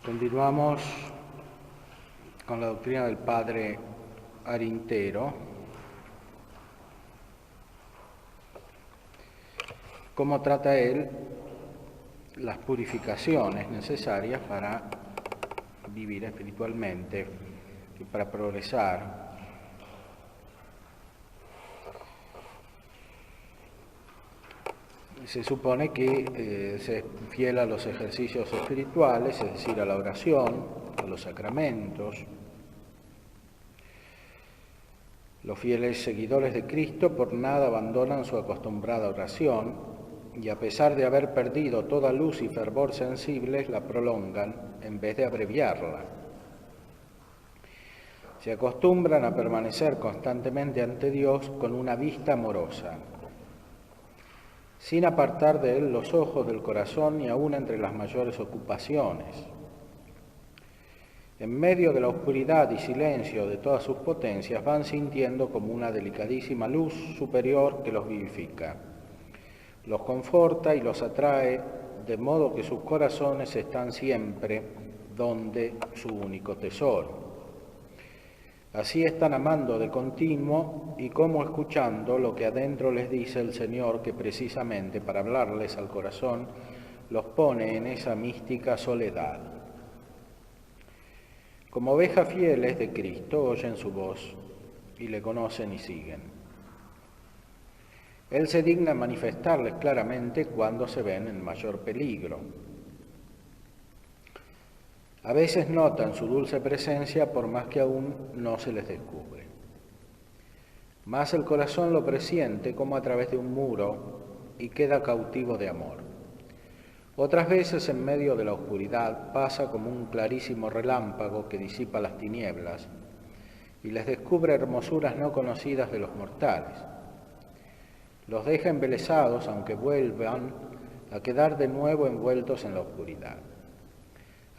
Continuamos con la doctrina del padre Arintero. Cómo trata él las purificaciones necesarias para vivir espiritualmente y para progresar. Se supone que se es fiel a los ejercicios espirituales, es decir, a la oración, a los sacramentos. Los fieles seguidores de Cristo por nada abandonan su acostumbrada oración y, a pesar de haber perdido toda luz y fervor sensibles, la prolongan en vez de abreviarla. Se acostumbran a permanecer constantemente ante Dios con una vista amorosa, sin apartar de Él los ojos del corazón ni aun entre las mayores ocupaciones. En medio de la oscuridad y silencio de todas sus potencias van sintiendo como una delicadísima luz superior que los vivifica, los conforta y los atrae, de modo que sus corazones están siempre donde su único tesoro. Así están amando de continuo y como escuchando lo que adentro les dice el Señor, que precisamente para hablarles al corazón los pone en esa mística soledad. Como ovejas fieles de Cristo oyen su voz y le conocen y siguen. Él se digna manifestarles claramente cuando se ven en mayor peligro. A veces notan su dulce presencia por más que aún no se les descubre. Mas el corazón lo presiente como a través de un muro y queda cautivo de amor. Otras veces en medio de la oscuridad pasa como un clarísimo relámpago que disipa las tinieblas y les descubre hermosuras no conocidas de los mortales. Los deja embelesados aunque vuelvan a quedar de nuevo envueltos en la oscuridad.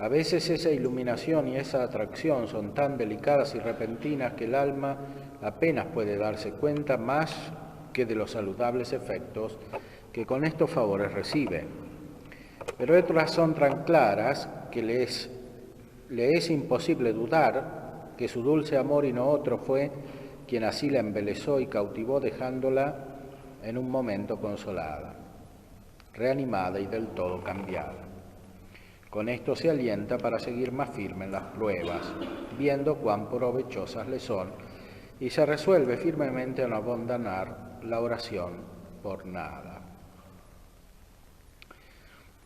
A veces esa iluminación y esa atracción son tan delicadas y repentinas que el alma apenas puede darse cuenta más que de los saludables efectos que con estos favores recibe. Pero otras son tan claras que le es imposible dudar que su dulce amor y no otro fue quien así la embelesó y cautivó, dejándola en un momento consolada, reanimada y del todo cambiada. Con esto se alienta para seguir más firme en las pruebas, viendo cuán provechosas le son, y se resuelve firmemente a no abandonar la oración por nada.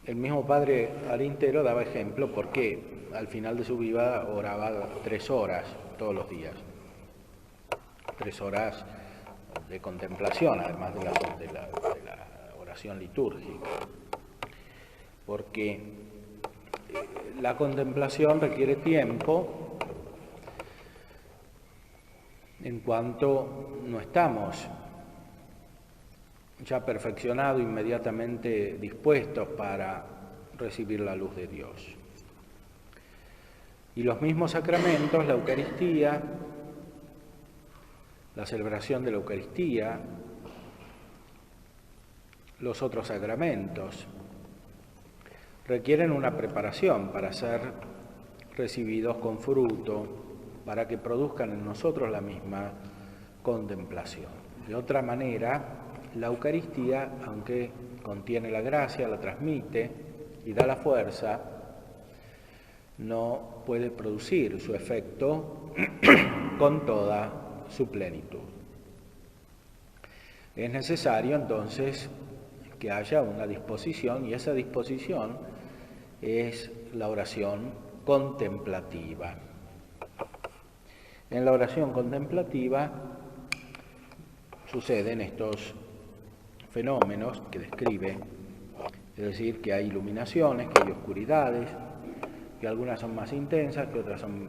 El mismo padre Arintero daba ejemplo porque al final de su vida oraba 3 horas todos los días. 3 horas de contemplación, además de la oración litúrgica. Porque la contemplación requiere tiempo en cuanto no estamos ya perfeccionados, inmediatamente dispuestos para recibir la luz de Dios. Y los mismos sacramentos, la Eucaristía, la celebración de la Eucaristía, los otros sacramentos, requieren una preparación para ser recibidos con fruto, para que produzcan en nosotros la misma contemplación. De otra manera, la Eucaristía, aunque contiene la gracia, la transmite y da la fuerza, no puede producir su efecto con toda su plenitud. Es necesario entonces que haya una disposición, y esa disposición es la oración contemplativa. En la oración contemplativa suceden estos fenómenos que describe, es decir, que hay iluminaciones, que hay oscuridades, que algunas son más intensas, que otras son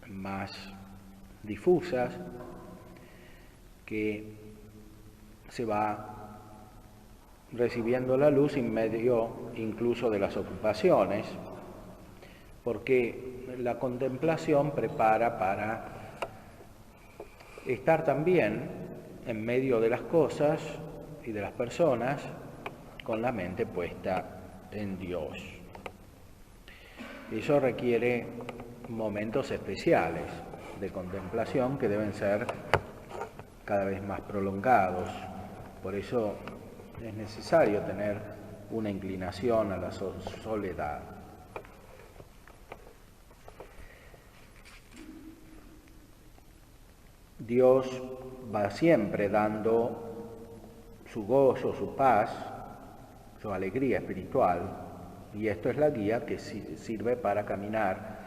más difusas, que se va recibiendo la luz en medio incluso de las ocupaciones, porque la contemplación prepara para estar también en medio de las cosas y de las personas con la mente puesta en Dios. Eso requiere momentos especiales de contemplación que deben ser cada vez más prolongados. Por eso es necesario tener una inclinación a la soledad. Dios va siempre dando su gozo, su paz, su alegría espiritual, y esto es la guía que sirve para caminar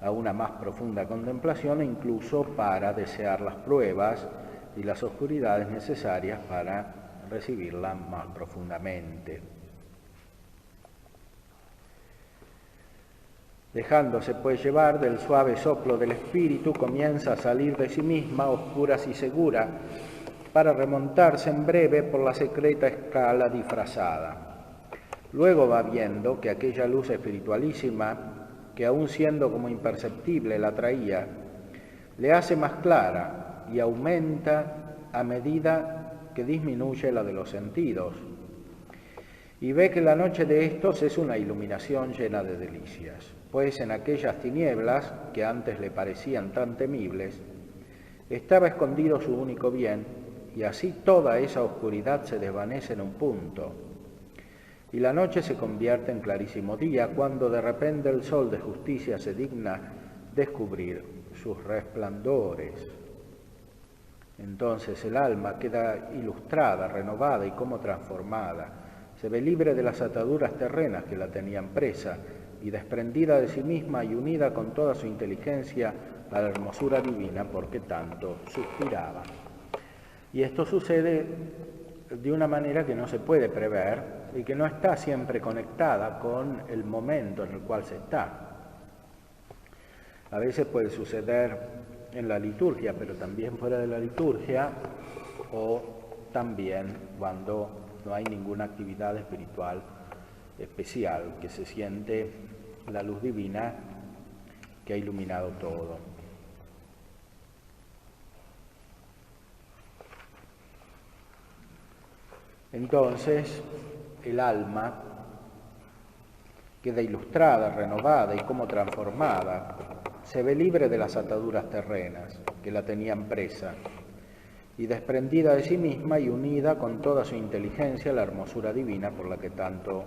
a una más profunda contemplación e incluso para desear las pruebas y las oscuridades necesarias para recibirla más profundamente. Dejándose pues llevar del suave soplo del espíritu, comienza a salir de sí misma, oscura y segura, para remontarse en breve por la secreta escala disfrazada. Luego va viendo que aquella luz espiritualísima, que aún siendo como imperceptible la traía, le hace más clara y aumenta a medida que disminuye la de los sentidos, y ve que la noche de estos es una iluminación llena de delicias, pues en aquellas tinieblas, que antes le parecían tan temibles, estaba escondido su único bien, y así toda esa oscuridad se desvanece en un punto, y la noche se convierte en clarísimo día, cuando de repente el sol de justicia se digna descubrir sus resplandores. Entonces el alma queda ilustrada, renovada y como transformada. Se ve libre de las ataduras terrenas que la tenían presa y desprendida de sí misma y unida con toda su inteligencia a la hermosura divina porque tanto suspiraba. Y esto sucede de una manera que no se puede prever y que no está siempre conectada con el momento en el cual se está. A veces puede suceder en la liturgia, pero también fuera de la liturgia, o también cuando no hay ninguna actividad espiritual especial, que se siente la luz divina que ha iluminado todo. Entonces, el alma queda ilustrada, renovada y como transformada. Se ve libre de las ataduras terrenas que la tenían presa y desprendida de sí misma y unida con toda su inteligencia a la hermosura divina por la que tanto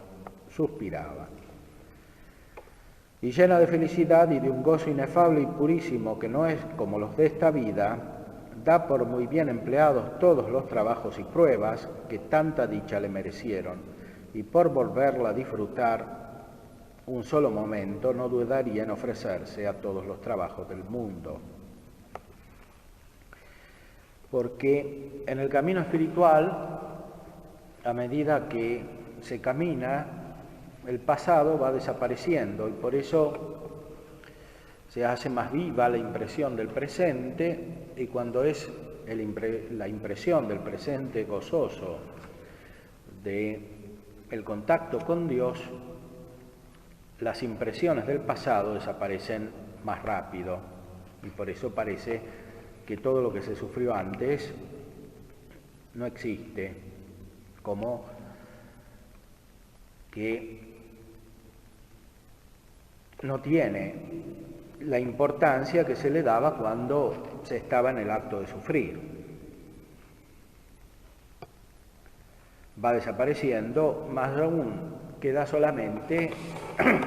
suspiraba. Y llena de felicidad y de un gozo inefable y purísimo que no es como los de esta vida, da por muy bien empleados todos los trabajos y pruebas que tanta dicha le merecieron, y por volverla a disfrutar un solo momento no dudaría en ofrecerse a todos los trabajos del mundo. Porque en el camino espiritual, a medida que se camina, el pasado va desapareciendo y por eso se hace más viva la impresión del presente, y cuando es la impresión del presente gozoso del contacto con Dios, las impresiones del pasado desaparecen más rápido y por eso parece que todo lo que se sufrió antes no existe, como que no tiene la importancia que se le daba cuando se estaba en el acto de sufrir. Va desapareciendo, más aún queda solamente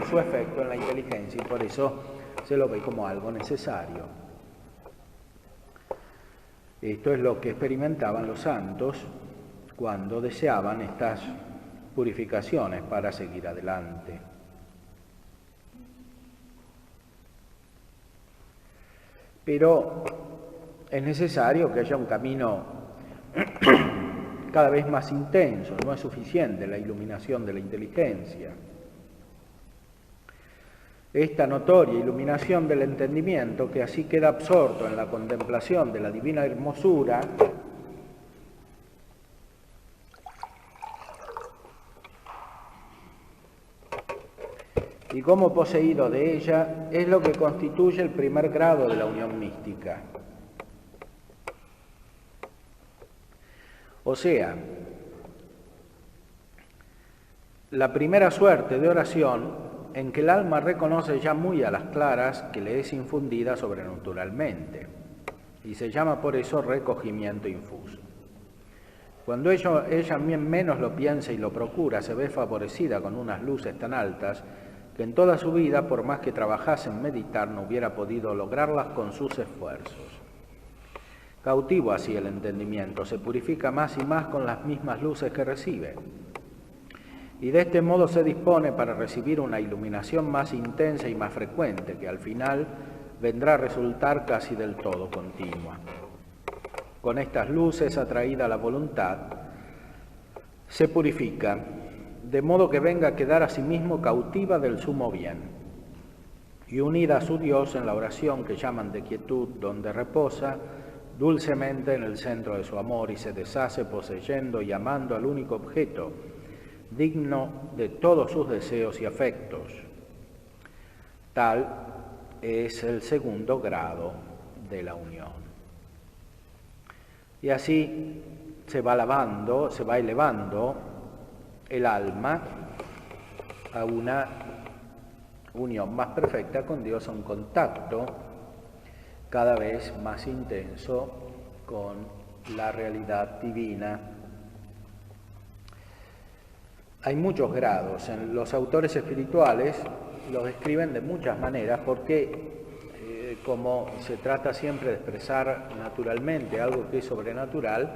su efecto en la inteligencia y por eso se lo ve como algo necesario. Esto es lo que experimentaban los santos cuando deseaban estas purificaciones para seguir adelante. Pero es necesario que haya un camino cada vez más intenso, no es suficiente la iluminación de la inteligencia. Esta notoria iluminación del entendimiento, que así queda absorto en la contemplación de la divina hermosura, y como poseído de ella, es lo que constituye el primer grado de la unión mística. O sea, la primera suerte de oración en que el alma reconoce ya muy a las claras que le es infundida sobrenaturalmente, y se llama por eso recogimiento infuso. Cuando ella menos lo piensa y lo procura, se ve favorecida con unas luces tan altas que en toda su vida, por más que trabajase en meditar, no hubiera podido lograrlas con sus esfuerzos. Cautivo así el entendimiento, se purifica más y más con las mismas luces que recibe, y de este modo se dispone para recibir una iluminación más intensa y más frecuente, que al final vendrá a resultar casi del todo continua. Con estas luces, atraída a la voluntad, se purifica, de modo que venga a quedar a sí mismo cautiva del sumo bien, y unida a su Dios en la oración que llaman de quietud, donde reposa dulcemente en el centro de su amor y se deshace poseyendo y amando al único objeto, digno de todos sus deseos y afectos. Tal es el segundo grado de la unión. Y así se va elevando el alma a una unión más perfecta con Dios, a un contacto cada vez más intenso con la realidad divina. Hay muchos grados. Los autores espirituales los describen de muchas maneras porque como se trata siempre de expresar naturalmente algo que es sobrenatural,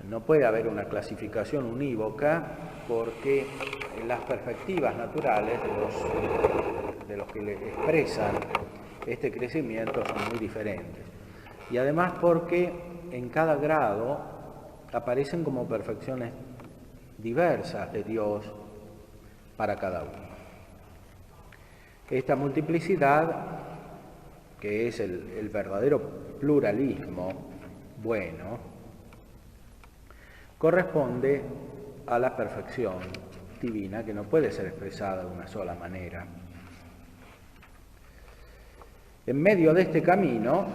no puede haber una clasificación unívoca porque las perspectivas naturales de los que le expresan este crecimiento son muy diferentes. Y además porque en cada grado aparecen como perfecciones diversas de Dios para cada uno. Esta multiplicidad, que es el verdadero pluralismo bueno, corresponde a la perfección divina que no puede ser expresada de una sola manera. En medio de este camino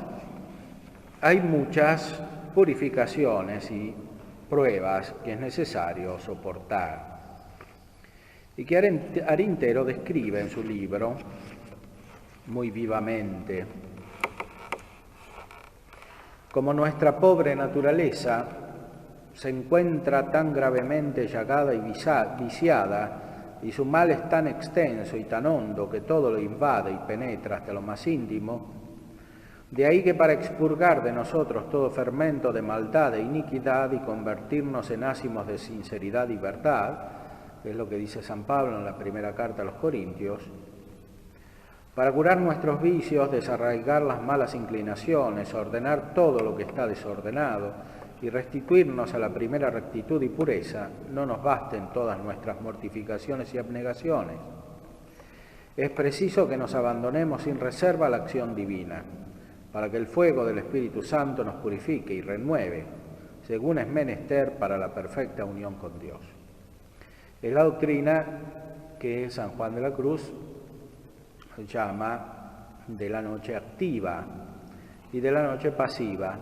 hay muchas purificaciones y pruebas que es necesario soportar y que Arintero describe en su libro muy vivamente. Como nuestra pobre naturaleza se encuentra tan gravemente llagada y viciada, y su mal es tan extenso y tan hondo que todo lo invade y penetra hasta lo más íntimo, de ahí que para expurgar de nosotros todo fermento de maldad e iniquidad y convertirnos en ácimos de sinceridad y verdad, que es lo que dice San Pablo en la primera carta a los Corintios, para curar nuestros vicios, desarraigar las malas inclinaciones, ordenar todo lo que está desordenado y restituirnos a la primera rectitud y pureza, no nos basten todas nuestras mortificaciones y abnegaciones. Es preciso que nos abandonemos sin reserva a la acción divina, para que el fuego del Espíritu Santo nos purifique y renueve, según es menester para la perfecta unión con Dios. Es la doctrina que San Juan de la Cruz llama de la noche activa y de la noche pasiva.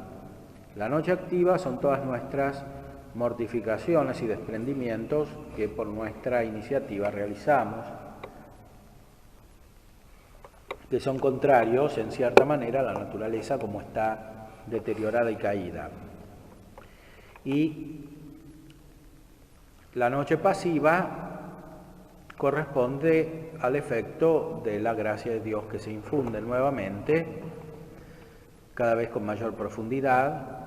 La noche activa son todas nuestras mortificaciones y desprendimientos que por nuestra iniciativa realizamos, que son contrarios en cierta manera a la naturaleza como está deteriorada y caída. Y la noche pasiva corresponde al efecto de la gracia de Dios que se infunde nuevamente, cada vez con mayor profundidad,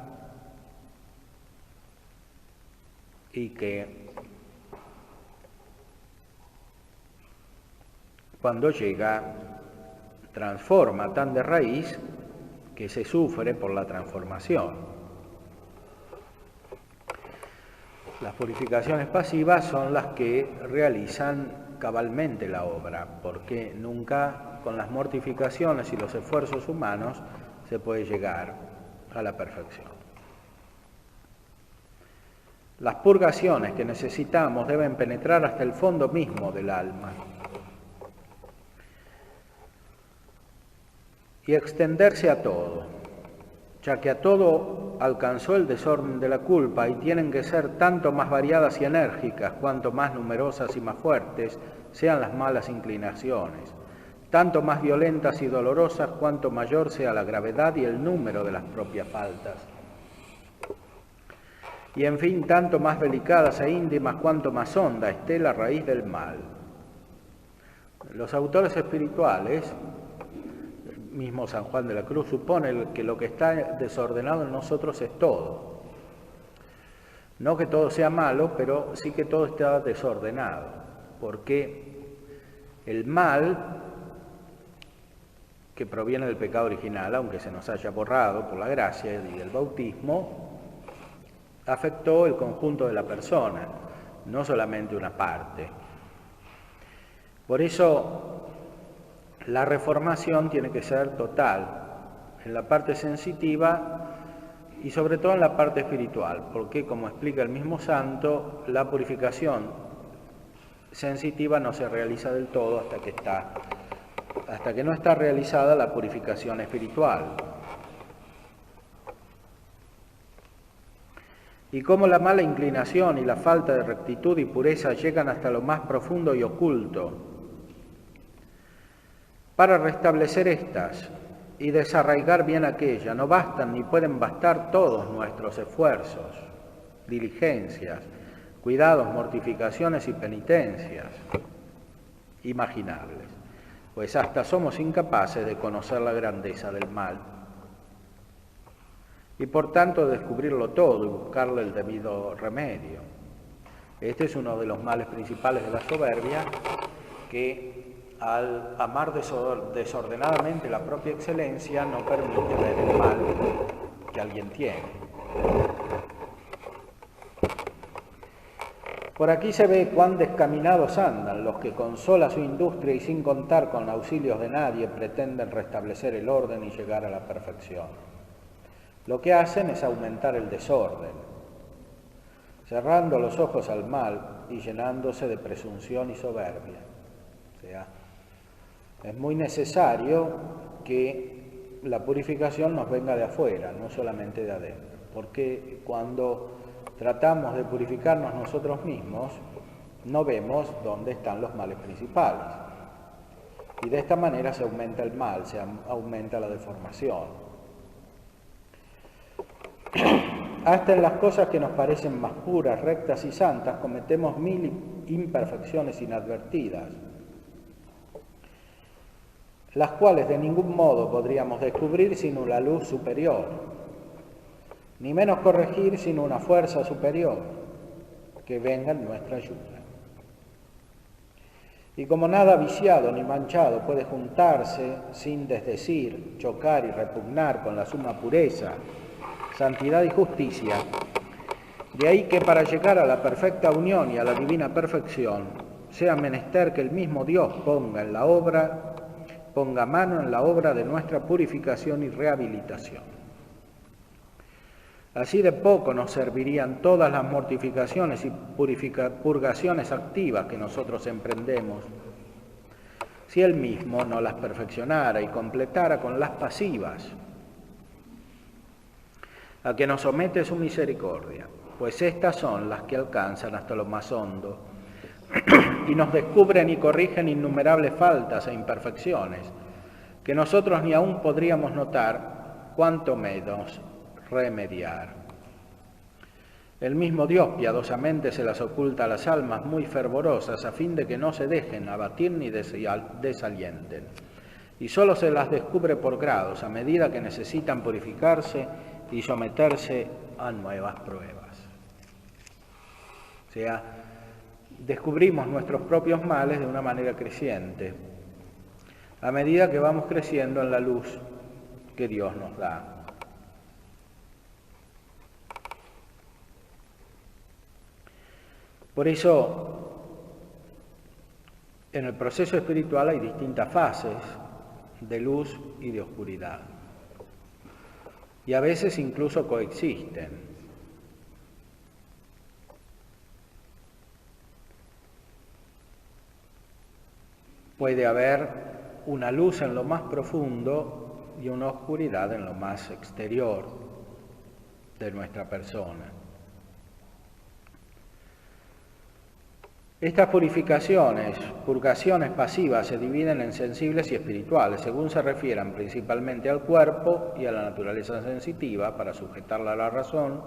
y que cuando llega transforma tan de raíz que se sufre por la transformación. Las purificaciones pasivas son las que realizan cabalmente la obra, porque nunca con las mortificaciones y los esfuerzos humanos se puede llegar a la perfección. Las purgaciones que necesitamos deben penetrar hasta el fondo mismo del alma y extenderse a todo, ya que a todo alcanzó el desorden de la culpa y tienen que ser tanto más variadas y enérgicas, cuanto más numerosas y más fuertes sean las malas inclinaciones, tanto más violentas y dolorosas cuanto mayor sea la gravedad y el número de las propias faltas. Y en fin, tanto más delicadas e íntimas cuanto más honda esté la raíz del mal. Los autores espirituales, mismo San Juan de la Cruz, supone que lo que está desordenado en nosotros es todo. No que todo sea malo, pero sí que todo está desordenado, porque el mal que proviene del pecado original, aunque se nos haya borrado por la gracia y el bautismo, afectó el conjunto de la persona, no solamente una parte. Por eso la reformación tiene que ser total, en la parte sensitiva y sobre todo en la parte espiritual, porque como explica el mismo santo, la purificación sensitiva no se realiza del todo hasta que no está realizada la purificación espiritual. Y cómo la mala inclinación y la falta de rectitud y pureza llegan hasta lo más profundo y oculto. Para restablecer estas y desarraigar bien aquella, no bastan ni pueden bastar todos nuestros esfuerzos, diligencias, cuidados, mortificaciones y penitencias imaginables, pues hasta somos incapaces de conocer la grandeza del mal y por tanto descubrirlo todo y buscarle el debido remedio. Este es uno de los males principales de la soberbia, que al amar desordenadamente la propia excelencia no permite ver el mal que alguien tiene. Por aquí se ve cuán descaminados andan los que con sola su industria y sin contar con auxilios de nadie pretenden restablecer el orden y llegar a la perfección. Lo que hacen es aumentar el desorden, cerrando los ojos al mal y llenándose de presunción y soberbia. O sea, es muy necesario que la purificación nos venga de afuera, no solamente de adentro, porque cuando tratamos de purificarnos nosotros mismos, no vemos dónde están los males principales. Y de esta manera se aumenta el mal, se aumenta la deformación. Hasta en las cosas que nos parecen más puras, rectas y santas, cometemos mil imperfecciones inadvertidas, las cuales de ningún modo podríamos descubrir sin una luz superior, ni menos corregir sin una fuerza superior que venga en nuestra ayuda. Y como nada viciado ni manchado puede juntarse sin desdecir, chocar y repugnar con la suma pureza, santidad y justicia, de ahí que para llegar a la perfecta unión y a la divina perfección sea menester que el mismo Dios ponga mano en la obra de nuestra purificación y rehabilitación. Así de poco nos servirían todas las mortificaciones y purgaciones activas que nosotros emprendemos, si Él mismo no las perfeccionara y completara con las pasivas, a que nos somete su misericordia, pues estas son las que alcanzan hasta lo más hondo y nos descubren y corrigen innumerables faltas e imperfecciones que nosotros ni aún podríamos notar, cuanto menos remediar. El mismo Dios piadosamente se las oculta a las almas muy fervorosas a fin de que no se dejen abatir ni desalienten, y solo se las descubre por grados a medida que necesitan purificarse y someterse a nuevas pruebas. O sea, descubrimos nuestros propios males de una manera creciente, a medida que vamos creciendo en la luz que Dios nos da. Por eso, en el proceso espiritual hay distintas fases de luz y de oscuridad. Y a veces incluso coexisten. Puede haber una luz en lo más profundo y una oscuridad en lo más exterior de nuestra persona. Estas purificaciones, purgaciones pasivas, se dividen en sensibles y espirituales, según se refieran principalmente al cuerpo y a la naturaleza sensitiva, para sujetarla a la razón,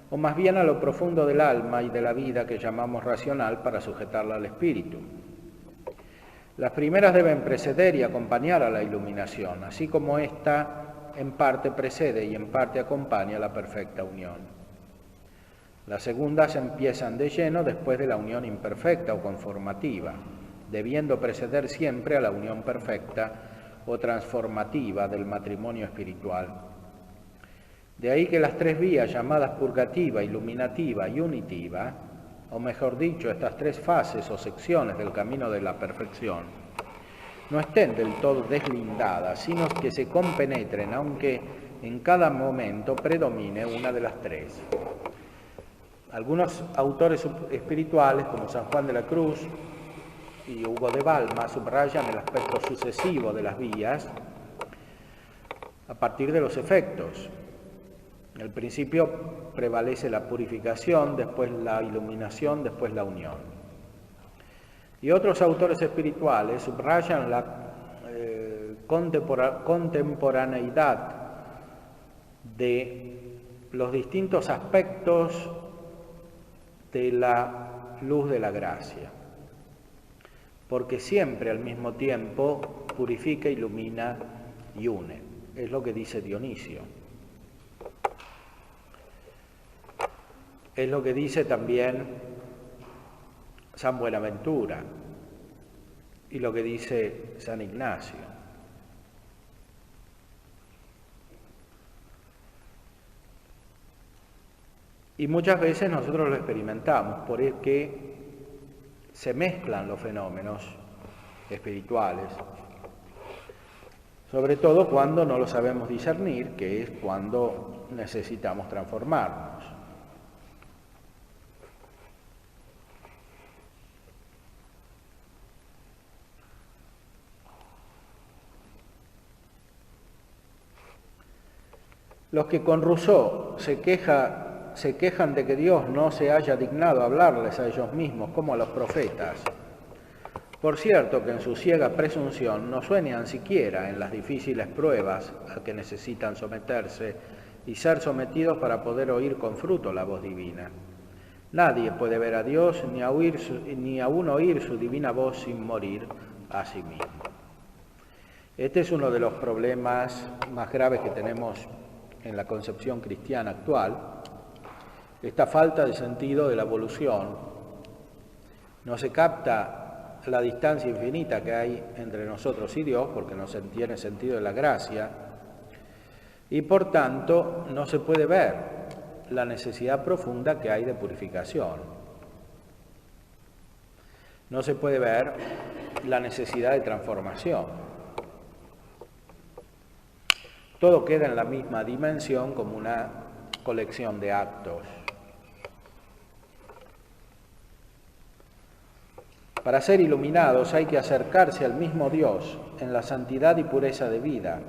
o más bien a lo profundo del alma y de la vida que llamamos racional, para sujetarla al espíritu. Las primeras deben preceder y acompañar a la iluminación, así como ésta en parte precede y en parte acompaña la perfecta unión. Las segundas empiezan de lleno después de la unión imperfecta o conformativa, debiendo preceder siempre a la unión perfecta o transformativa del matrimonio espiritual. De ahí que las tres vías llamadas purgativa, iluminativa y unitiva, o mejor dicho, estas tres fases o secciones del camino de la perfección, no estén del todo deslindadas, sino que se compenetren, aunque en cada momento predomine una de las tres. Algunos autores espirituales, como San Juan de la Cruz y Hugo de Balma, subrayan el aspecto sucesivo de las vías a partir de los efectos. Al principio prevalece la purificación, después la iluminación, después la unión. Y otros autores espirituales subrayan la contemporaneidad de los distintos aspectos de la luz de la gracia, porque siempre al mismo tiempo purifica, ilumina y une. Es lo que dice Dionisio. Es lo que dice también San Buenaventura y lo que dice San Ignacio. Y muchas veces nosotros lo experimentamos, porque se mezclan los fenómenos espirituales, sobre todo cuando no lo sabemos discernir, que es cuando necesitamos transformarnos. Los que con Rousseau se quejan de que Dios no se haya dignado a hablarles a ellos mismos como a los profetas. Por cierto que en su ciega presunción no sueñan siquiera en las difíciles pruebas a que necesitan someterse y ser sometidos para poder oír con fruto la voz divina. Nadie puede ver a Dios ni aún oír su divina voz sin morir a sí mismo. Este es uno de los problemas más graves que tenemos en la concepción cristiana actual, esta falta de sentido de la evolución. No se capta la distancia infinita que hay entre nosotros y Dios, porque no se tiene sentido de la gracia, y por tanto no se puede ver la necesidad profunda que hay de purificación. No se puede ver la necesidad de transformación. Todo queda en la misma dimensión como una colección de actos. Para ser iluminados hay que acercarse al mismo Dios en la santidad y pureza de vida.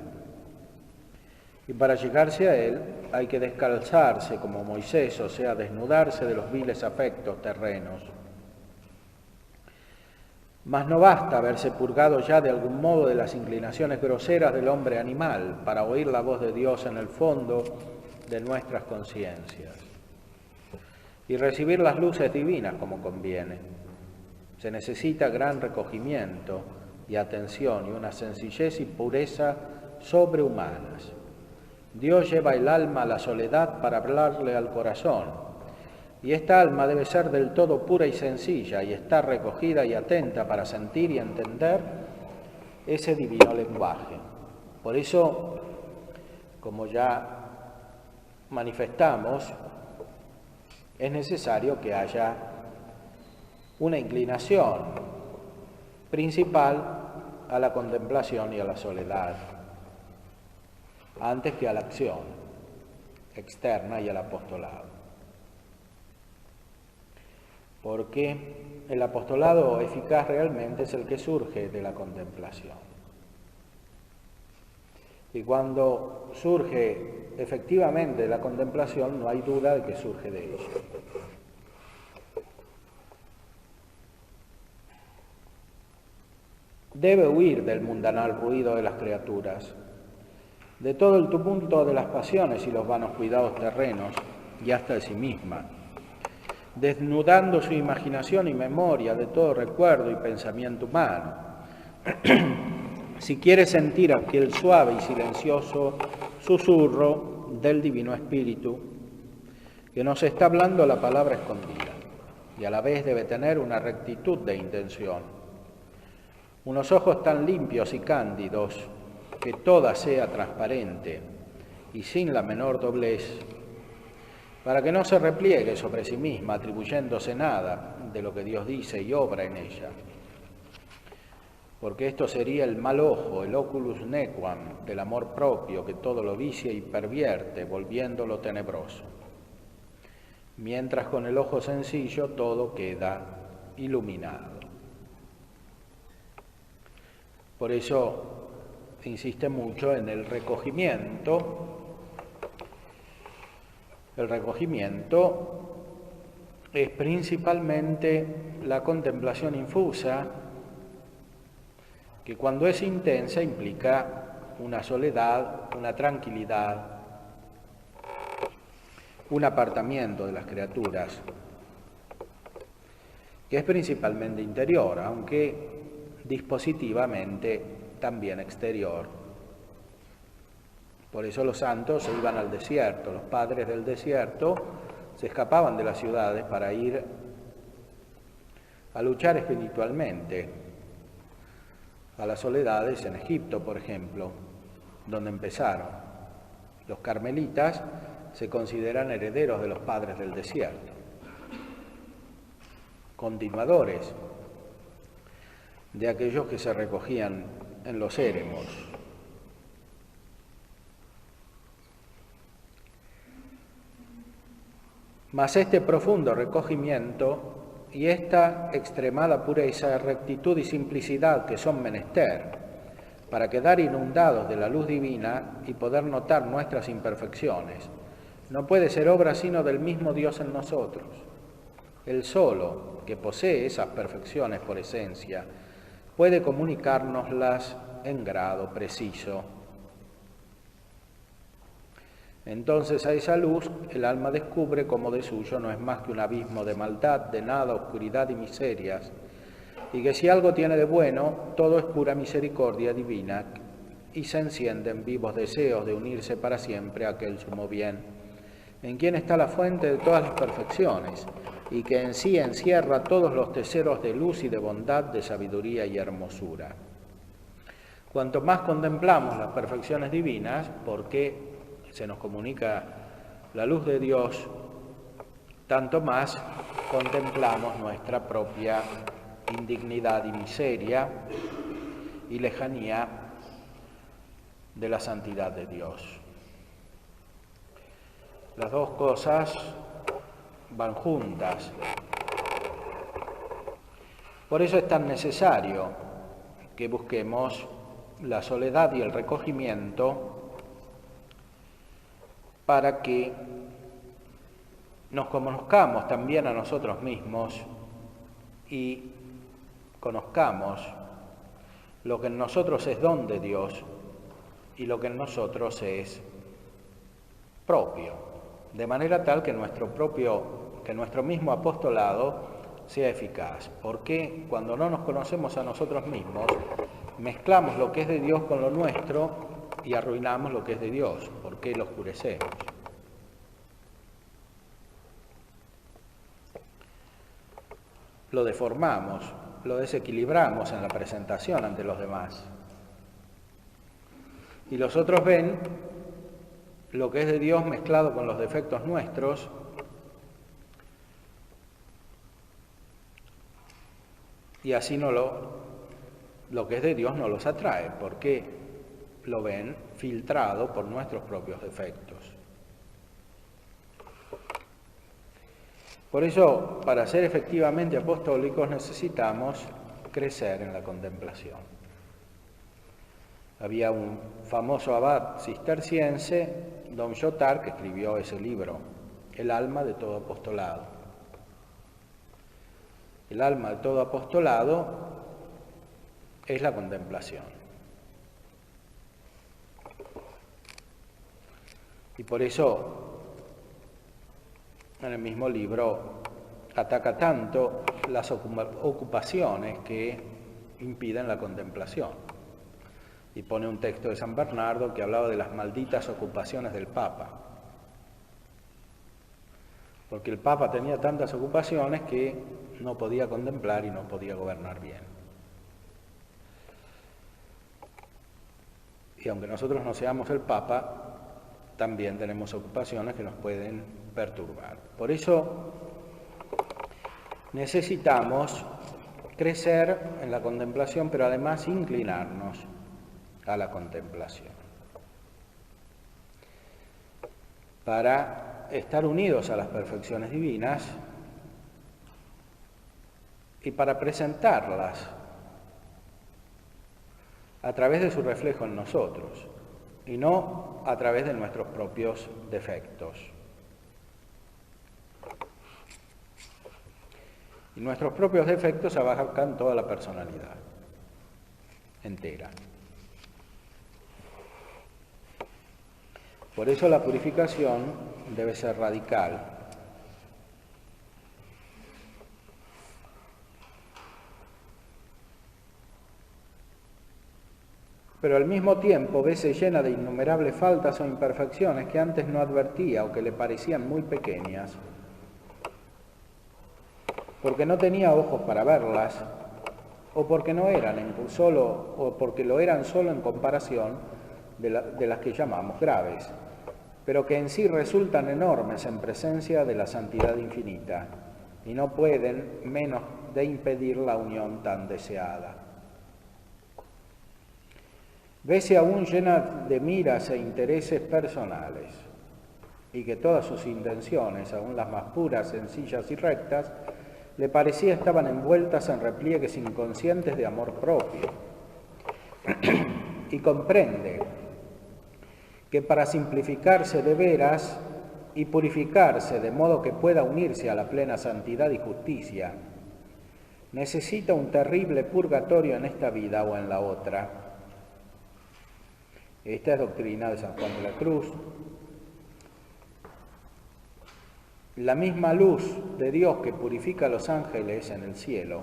Y para llegarse a Él hay que descalzarse como Moisés, o sea, desnudarse de los viles afectos terrenos. Mas no basta haberse purgado ya de algún modo de las inclinaciones groseras del hombre animal para oír la voz de Dios en el fondo de nuestras conciencias y recibir las luces divinas como conviene. Se necesita gran recogimiento y atención y una sencillez y pureza sobrehumanas. Dios lleva el alma a la soledad para hablarle al corazón, y esta alma debe ser del todo pura y sencilla y estar recogida y atenta para sentir y entender ese divino lenguaje. Por eso, como ya manifestamos, es necesario que haya una inclinación principal a la contemplación y a la soledad, antes que a la acción externa y al apostolado. Porque el apostolado eficaz realmente es el que surge de la contemplación. Y cuando surge efectivamente la contemplación, no hay duda de que surge de ella. debe huir del mundanal ruido de las criaturas, de todo el tumulto de las pasiones y los vanos cuidados terrenos, y hasta de sí misma, desnudando su imaginación y memoria de todo recuerdo y pensamiento humano. Si quiere sentir aquel suave y silencioso susurro del Divino Espíritu, que nos está hablando la palabra escondida, y a la vez debe tener una rectitud de intención, unos ojos tan limpios y cándidos, que toda sea transparente y sin la menor doblez, para que no se repliegue sobre sí misma, atribuyéndose nada de lo que Dios dice y obra en ella. Porque esto sería el mal ojo, el oculus nequam del amor propio, que todo lo vicia y pervierte, volviéndolo tenebroso. Mientras con el ojo sencillo todo queda iluminado. Por eso insiste mucho en el recogimiento. El recogimiento es principalmente la contemplación infusa, que cuando es intensa implica una soledad, una tranquilidad, un apartamiento de las criaturas, que es principalmente interior, aunque dispositivamente también exterior. Por eso los santos se iban al desierto, los padres del desierto se escapaban de las ciudades para ir a luchar espiritualmente a las soledades en Egipto, por ejemplo, donde empezaron. Los carmelitas se consideran herederos de los padres del desierto, continuadores de aquellos que se recogían en los éremos. Mas este profundo recogimiento y esta extremada pureza, rectitud y simplicidad que son menester para quedar inundados de la luz divina y poder notar nuestras imperfecciones, no puede ser obra sino del mismo Dios en nosotros. Él solo, que posee esas perfecciones por esencia, puede comunicárnoslas en grado preciso. Entonces a esa luz el alma descubre cómo de suyo no es más que un abismo de maldad, de nada, oscuridad y miserias, y que si algo tiene de bueno, todo es pura misericordia divina, y se encienden vivos deseos de unirse para siempre a aquel sumo bien, en quien está la fuente de todas las perfecciones, y que en sí encierra todos los tesoros de luz y de bondad, de sabiduría y hermosura. Cuanto más contemplamos las perfecciones divinas, porque se nos comunica la luz de Dios, tanto más contemplamos nuestra propia indignidad y miseria y lejanía de la santidad de Dios. Las dos cosas van juntas. Por eso es tan necesario que busquemos la soledad y el recogimiento para que nos conozcamos también a nosotros mismos y conozcamos lo que en nosotros es don de Dios y lo que en nosotros es propio, de manera tal que nuestro mismo apostolado sea eficaz, porque cuando no nos conocemos a nosotros mismos, mezclamos lo que es de Dios con lo nuestro y arruinamos lo que es de Dios, porque lo oscurecemos. Lo deformamos, lo desequilibramos en la presentación ante los demás. Y los otros ven lo que es de Dios mezclado con los defectos nuestros, y así lo que es de Dios no los atrae, porque lo ven filtrado por nuestros propios defectos. Por eso, para ser efectivamente apostólicos necesitamos crecer en la contemplación. Había un famoso abad cisterciense, Don Yotar, que escribió ese libro, El alma de todo apostolado. El alma de todo apostolado es la contemplación. Y por eso, en el mismo libro, ataca tanto las ocupaciones que impiden la contemplación. Y pone un texto de San Bernardo que hablaba de las malditas ocupaciones del Papa. Porque el Papa tenía tantas ocupaciones que no podía contemplar y no podía gobernar bien. Y aunque nosotros no seamos el Papa, también tenemos ocupaciones que nos pueden perturbar. Por eso necesitamos crecer en la contemplación, pero además inclinarnos a la contemplación, para estar unidos a las perfecciones divinas y para presentarlas a través de su reflejo en nosotros y no a través de nuestros propios defectos. Y nuestros propios defectos abarcan toda la personalidad entera. Por eso la purificación debe ser radical. Pero al mismo tiempo se llena de innumerables faltas o imperfecciones que antes no advertía o que le parecían muy pequeñas, porque no tenía ojos para verlas, o porque no eran o porque lo eran solo en comparación de las que llamamos graves, pero que en sí resultan enormes en presencia de la santidad infinita y no pueden menos de impedir la unión tan deseada. Vese aún llena de miras e intereses personales, y que todas sus intenciones, aun las más puras, sencillas y rectas, le parecía estaban envueltas en repliegues inconscientes de amor propio. Y comprende que para simplificarse de veras y purificarse de modo que pueda unirse a la plena santidad y justicia, necesita un terrible purgatorio en esta vida o en la otra. Esta es doctrina de San Juan de la Cruz. La misma luz de Dios que purifica a los ángeles en el cielo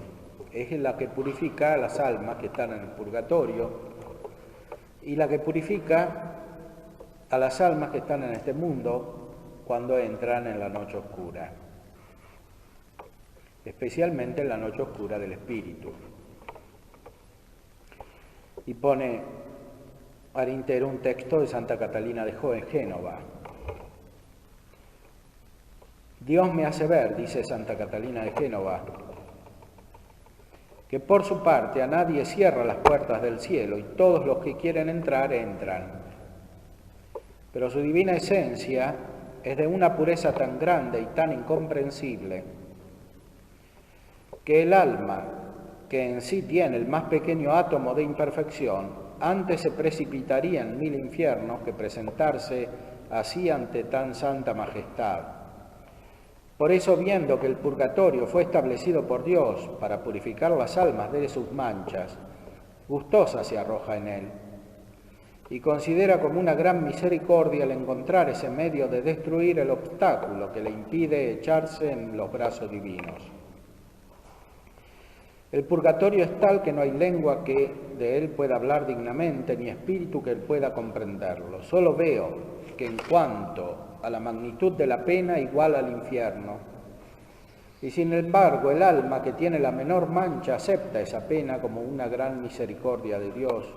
es la que purifica a las almas que están en el purgatorio y la que purifica a las almas que están en este mundo cuando entran en la noche oscura, especialmente en la noche oscura del espíritu. Y pone ad intero un texto de Santa Catalina de Génova. Dios me hace ver, dice Santa Catalina de Génova, que por su parte a nadie cierra las puertas del cielo y todos los que quieren entrar, entran. Pero su divina esencia es de una pureza tan grande y tan incomprensible que el alma, que en sí tiene el más pequeño átomo de imperfección, antes se precipitaría en 1000 infiernos que presentarse así ante tan santa majestad. Por eso, viendo que el purgatorio fue establecido por Dios para purificar las almas de sus manchas, gustosa se arroja en él y considera como una gran misericordia el encontrar ese medio de destruir el obstáculo que le impide echarse en los brazos divinos. El purgatorio es tal que no hay lengua que de él pueda hablar dignamente, ni espíritu que él pueda comprenderlo. Solo veo que en cuanto a la magnitud de la pena iguala al infierno. Y sin embargo el alma que tiene la menor mancha acepta esa pena como una gran misericordia de Dios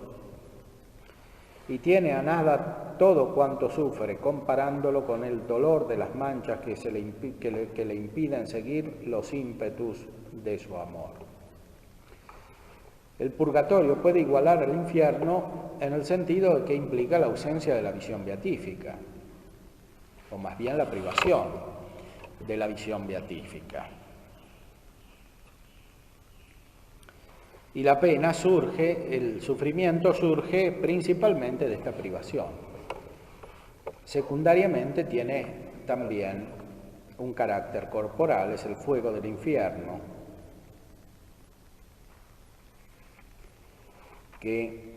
y tiene a nada todo cuanto sufre, comparándolo con el dolor de las manchas que le impiden seguir los ímpetus de su amor. El purgatorio puede igualar al infierno en el sentido de que implica la ausencia de la visión beatífica, o más bien la privación de la visión beatífica. Y la pena el sufrimiento surge principalmente de esta privación. Secundariamente tiene también un carácter corporal, es el fuego del infierno. que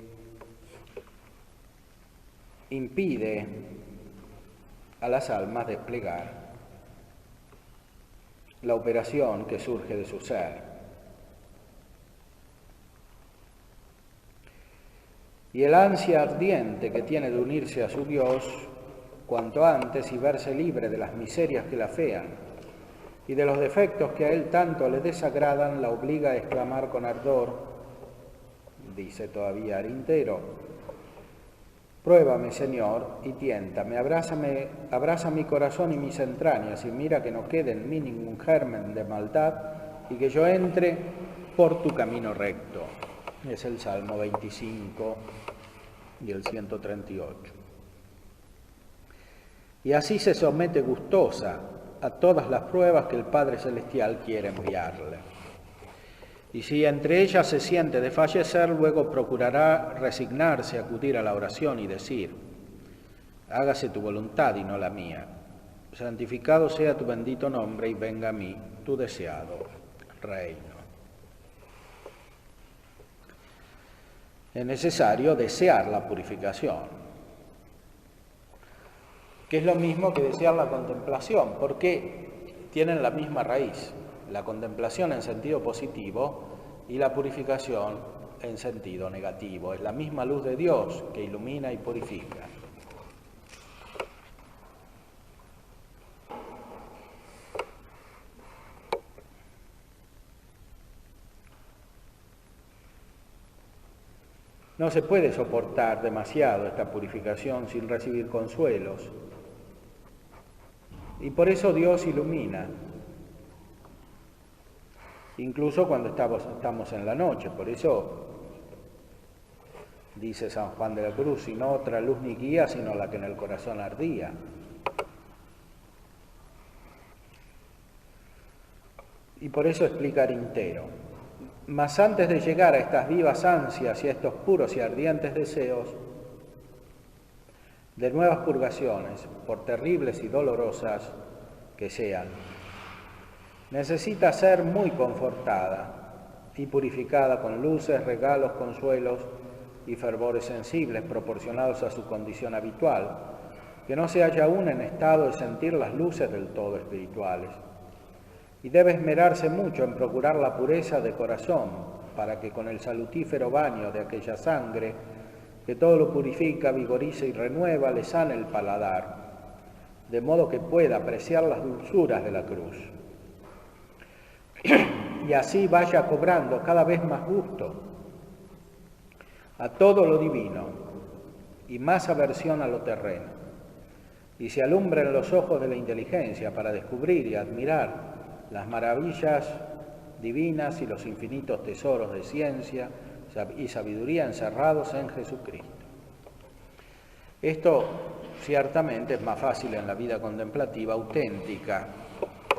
impide a las almas desplegar la operación que surge de su ser. Y el ansia ardiente que tiene de unirse a su Dios cuanto antes y verse libre de las miserias que la afean y de los defectos que a él tanto le desagradan, la obliga a exclamar con ardor, dice todavía Arintero: pruébame, Señor, y tiéntame, abraza mi corazón y mis entrañas, y mira que no quede en mí ningún germen de maldad, y que yo entre por tu camino recto. Es el Salmo 25 y el 138. Y así se somete gustosa a todas las pruebas que el Padre Celestial quiere enviarle. Y si entre ellas se siente desfallecer, luego procurará resignarse, acudir a la oración y decir: hágase tu voluntad y no la mía. Santificado sea tu bendito nombre y venga a mí tu deseado reino. Es necesario desear la purificación, que es lo mismo que desear la contemplación, porque tienen la misma raíz, la contemplación en sentido positivo y la purificación en sentido negativo. Es la misma luz de Dios que ilumina y purifica. No se puede soportar demasiado esta purificación sin recibir consuelos. Y por eso Dios ilumina, incluso cuando estamos en la noche. Por eso dice San Juan de la Cruz: sin otra luz ni guía, sino la que en el corazón ardía. Y por eso explica Arintero: mas antes de llegar a estas vivas ansias y a estos puros y ardientes deseos de nuevas purgaciones, por terribles y dolorosas que sean, necesita ser muy confortada y purificada con luces, regalos, consuelos y fervores sensibles proporcionados a su condición habitual, que no se halla aún en estado de sentir las luces del todo espirituales. Y debe esmerarse mucho en procurar la pureza de corazón, para que con el salutífero baño de aquella sangre, que todo lo purifica, vigoriza y renueva, le sane el paladar, de modo que pueda apreciar las dulzuras de la cruz. Y así vaya cobrando cada vez más gusto a todo lo divino y más aversión a lo terreno, y se alumbren los ojos de la inteligencia para descubrir y admirar las maravillas divinas y los infinitos tesoros de ciencia y sabiduría encerrados en Jesucristo. Esto ciertamente es más fácil en la vida contemplativa auténtica,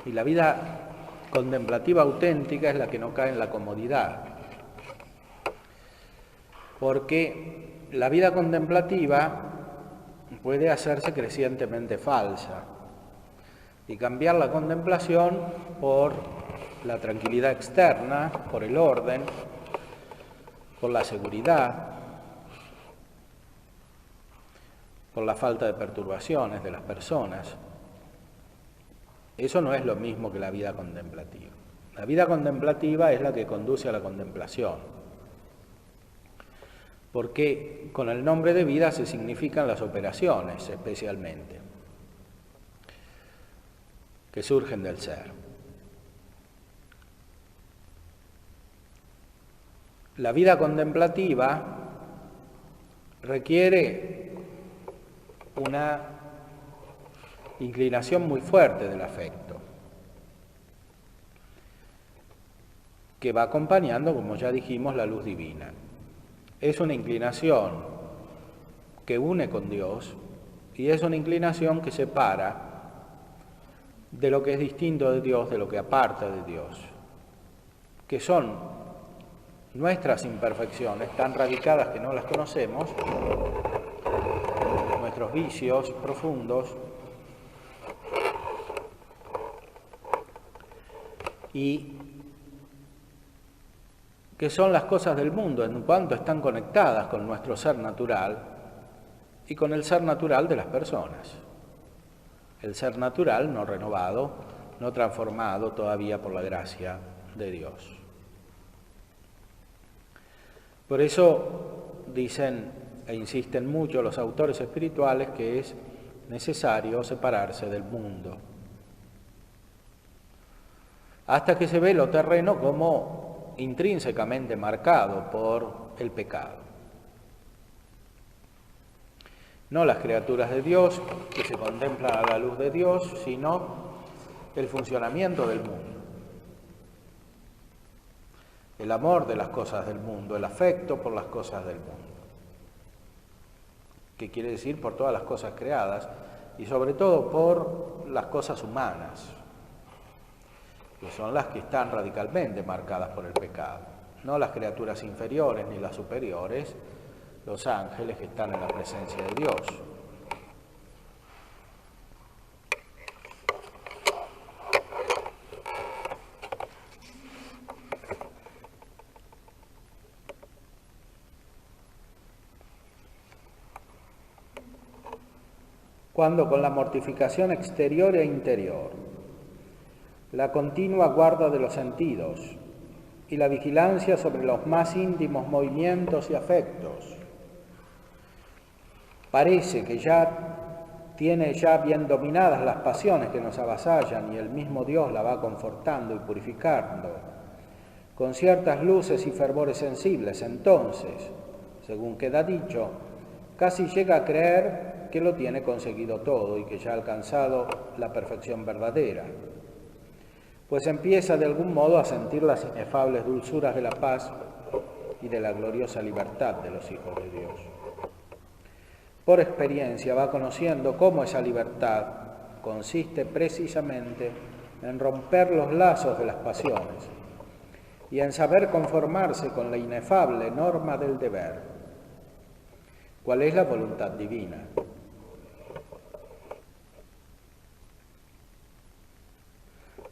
y la vida contemplativa auténtica es la que no cae en la comodidad, porque la vida contemplativa puede hacerse crecientemente falsa y cambiar la contemplación por la tranquilidad externa, por el orden, por la seguridad, por la falta de perturbaciones de las personas. Eso no es lo mismo que la vida contemplativa. La vida contemplativa es la que conduce a la contemplación, porque con el nombre de vida se significan las operaciones, especialmente, que surgen del ser. La vida contemplativa requiere una inclinación muy fuerte del afecto, que va acompañando, como ya dijimos, la luz divina. Es una inclinación que une con Dios y es una inclinación que separa de lo que es distinto de Dios, de lo que aparta de Dios, que son nuestras imperfecciones tan radicadas que no las conocemos, nuestros vicios profundos, y que son las cosas del mundo, en cuanto están conectadas con nuestro ser natural y con el ser natural de las personas. El ser natural no renovado, no transformado todavía por la gracia de Dios. Por eso dicen e insisten mucho los autores espirituales que es necesario separarse del mundo, hasta que se ve lo terreno como intrínsecamente marcado por el pecado. No las criaturas de Dios que se contemplan a la luz de Dios, sino el funcionamiento del mundo. El amor de las cosas del mundo, el afecto por las cosas del mundo. Que quiere decir por todas las cosas creadas y sobre todo por las cosas humanas, que son las que están radicalmente marcadas por el pecado. No las criaturas inferiores ni las superiores, los ángeles que están en la presencia de Dios. Cuando con la mortificación exterior e interior, la continua guarda de los sentidos y la vigilancia sobre los más íntimos movimientos y afectos, parece que tiene ya bien dominadas las pasiones que nos avasallan y el mismo Dios la va confortando y purificando con ciertas luces y fervores sensibles, entonces, según queda dicho, casi llega a creer que lo tiene conseguido todo y que ya ha alcanzado la perfección verdadera, pues empieza de algún modo a sentir las inefables dulzuras de la paz y de la gloriosa libertad de los hijos de Dios. Por experiencia va conociendo cómo esa libertad consiste precisamente en romper los lazos de las pasiones y en saber conformarse con la inefable norma del deber, cuál es la voluntad divina.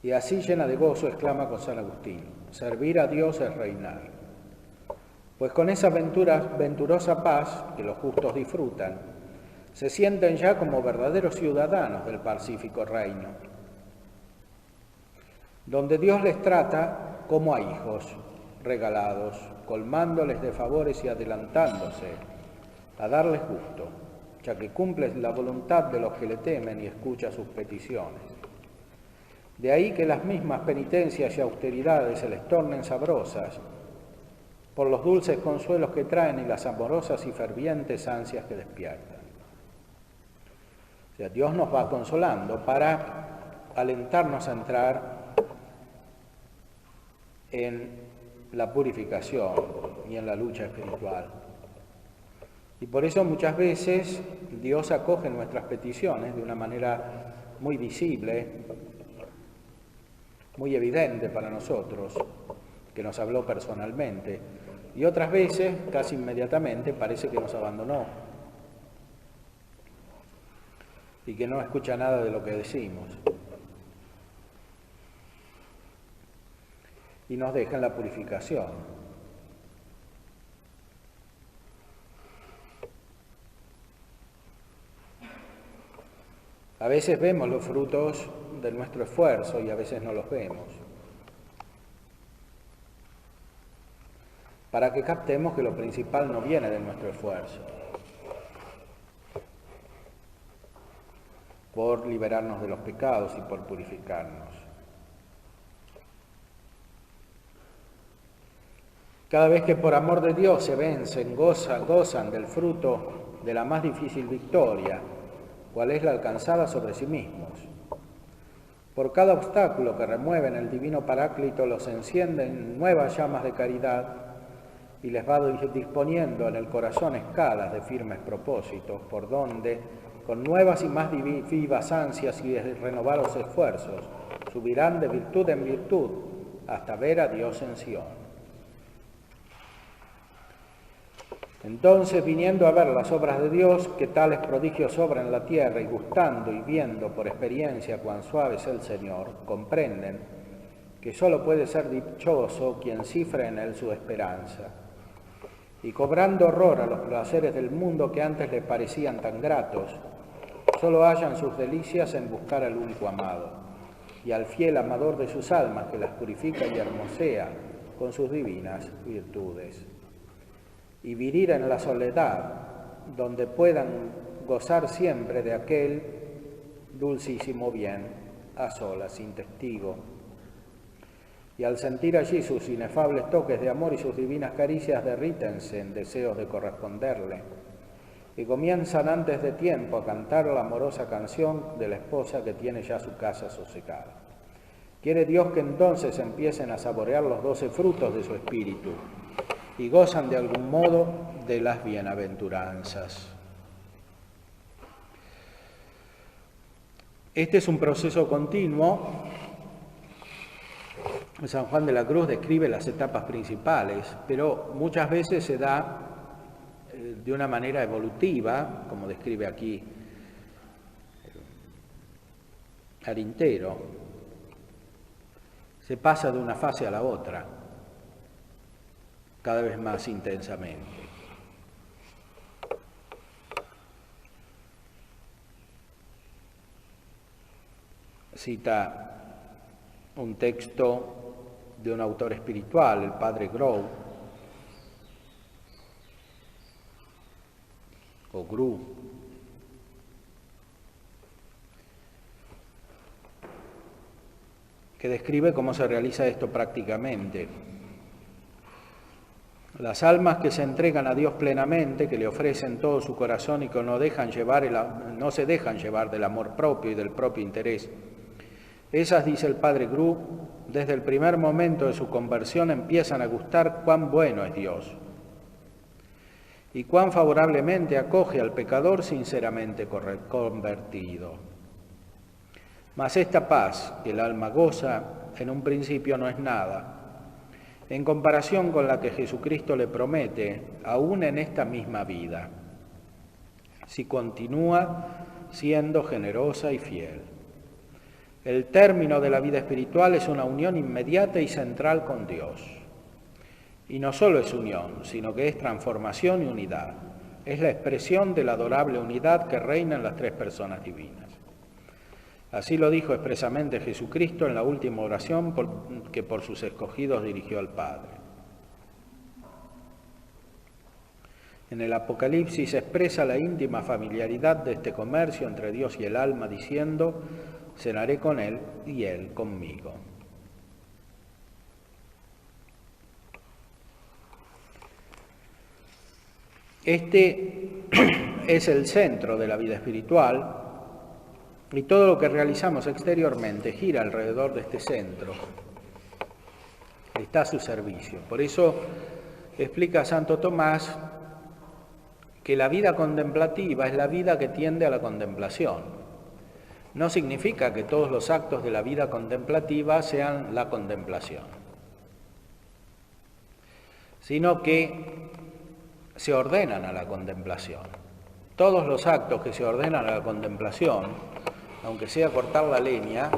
Y así llena de gozo exclama con San Agustín: servir a Dios es reinar. Pues con esa venturosa paz que los justos disfrutan, se sienten ya como verdaderos ciudadanos del pacífico reino, donde Dios les trata como a hijos regalados, colmándoles de favores y adelantándose a darles gusto, ya que cumple la voluntad de los que le temen y escucha sus peticiones. De ahí que las mismas penitencias y austeridades se les tornen sabrosas por los dulces consuelos que traen y las amorosas y fervientes ansias que despiertan. O sea, Dios nos va consolando para alentarnos a entrar en la purificación y en la lucha espiritual. Y por eso muchas veces Dios acoge nuestras peticiones de una manera muy visible, muy evidente para nosotros, que nos habló personalmente, y otras veces, casi inmediatamente, parece que nos abandonó y que no escucha nada de lo que decimos y nos deja en la purificación. A veces vemos los frutos de nuestro esfuerzo y a veces no los vemos. Para que captemos que lo principal no viene de nuestro esfuerzo, por liberarnos de los pecados y por purificarnos. Cada vez que por amor de Dios se vencen, gozan del fruto de la más difícil victoria, cual es la alcanzada sobre sí mismos. Por cada obstáculo que remueven, el divino Paráclito los enciende en nuevas llamas de caridad y les va disponiendo en el corazón escalas de firmes propósitos, por donde, con nuevas y más vivas ansias y renovados esfuerzos, subirán de virtud en virtud hasta ver a Dios en Sion. Entonces, viniendo a ver las obras de Dios, que tales prodigios obran en la tierra, y gustando y viendo por experiencia cuán suave es el Señor, comprenden que solo puede ser dichoso quien cifra en él su esperanza, y cobrando horror a los placeres del mundo que antes le parecían tan gratos, solo hallan sus delicias en buscar al único amado, y al fiel amador de sus almas que las purifica y hermosea con sus divinas virtudes. Y vivir en la soledad, donde puedan gozar siempre de aquel dulcísimo bien, a solas, sin testigo. Y al sentir allí sus inefables toques de amor y sus divinas caricias, derrítense en deseos de corresponderle, y comienzan antes de tiempo a cantar la amorosa canción de la esposa que tiene ya su casa sosegada. Quiere Dios que entonces empiecen a saborear los 12 frutos de su espíritu y gozan de algún modo de las bienaventuranzas. Este es un proceso continuo. San Juan de la Cruz describe las etapas principales, pero muchas veces se da de una manera evolutiva, como describe aquí Arintero. Se pasa de una fase a la otra, cada vez más intensamente. Cita un texto de un autor espiritual, el padre Grou, o Gru, que describe cómo se realiza esto prácticamente. Las almas que se entregan a Dios plenamente, que le ofrecen todo su corazón y que no se dejan llevar del amor propio y del propio interés, esas, dice el padre Gru, desde el primer momento de su conversión empiezan a gustar cuán bueno es Dios y cuán favorablemente acoge al pecador sinceramente convertido. Mas esta paz que el alma goza en un principio no es nada, en comparación con la que Jesucristo le promete, aún en esta misma vida, si continúa siendo generosa y fiel. El término de la vida espiritual es una unión inmediata y central con Dios. Y no solo es unión, sino que es transformación y unidad. Es la expresión de la adorable unidad que reina en las tres personas divinas. Así lo dijo expresamente Jesucristo en la última oración que por sus escogidos dirigió al Padre. En el Apocalipsis se expresa la íntima familiaridad de este comercio entre Dios y el alma, diciendo: cenaré con él y él conmigo. Este es el centro de la vida espiritual y todo lo que realizamos exteriormente gira alrededor de este centro. Está a su servicio. Por eso explica Santo Tomás que la vida contemplativa es la vida que tiende a la contemplación. No significa que todos los actos de la vida contemplativa sean la contemplación, sino que se ordenan a la contemplación. Todos los actos que se ordenan a la contemplación, aunque sea cortar la leña,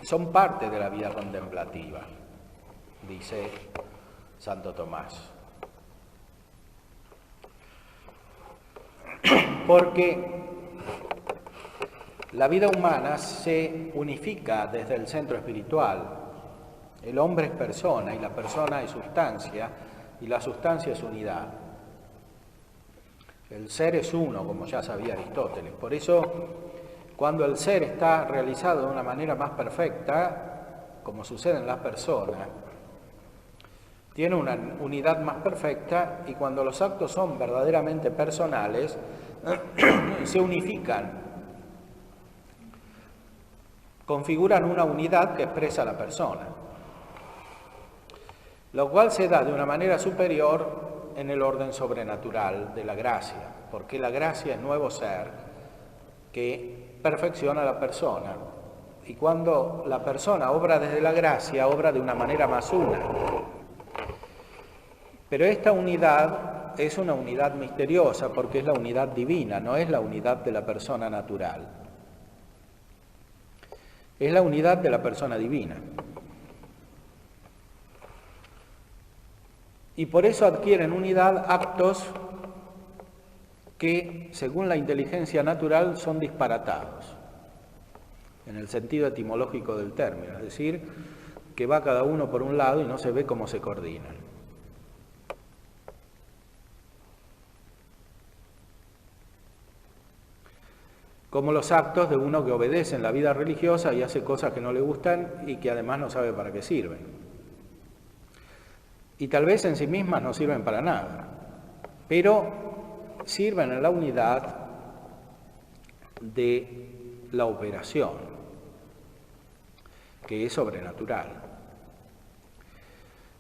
son parte de la vida contemplativa, dice Santo Tomás. Porque la vida humana se unifica desde el centro espiritual. El hombre es persona y la persona es sustancia y la sustancia es unidad. El ser es uno, como ya sabía Aristóteles. Por eso, cuando el ser está realizado de una manera más perfecta, como sucede en la persona, tiene una unidad más perfecta, y cuando los actos son verdaderamente personales, se unifican, configuran una unidad que expresa a la persona, lo cual se da de una manera superior en el orden sobrenatural de la gracia, porque la gracia es nuevo ser que perfecciona a la persona, y cuando la persona obra desde la gracia, obra de una manera más una. Pero esta unidad es una unidad misteriosa porque es la unidad divina, no es la unidad de la persona natural. Es la unidad de la persona divina. Y por eso adquieren unidad actos que, según la inteligencia natural, son disparatados, en el sentido etimológico del término, es decir, que va cada uno por un lado y no se ve cómo se coordinan. Como los actos de uno que obedece en la vida religiosa y hace cosas que no le gustan y que además no sabe para qué sirven. Y tal vez en sí mismas no sirven para nada, pero sirven en la unidad de la operación, que es sobrenatural.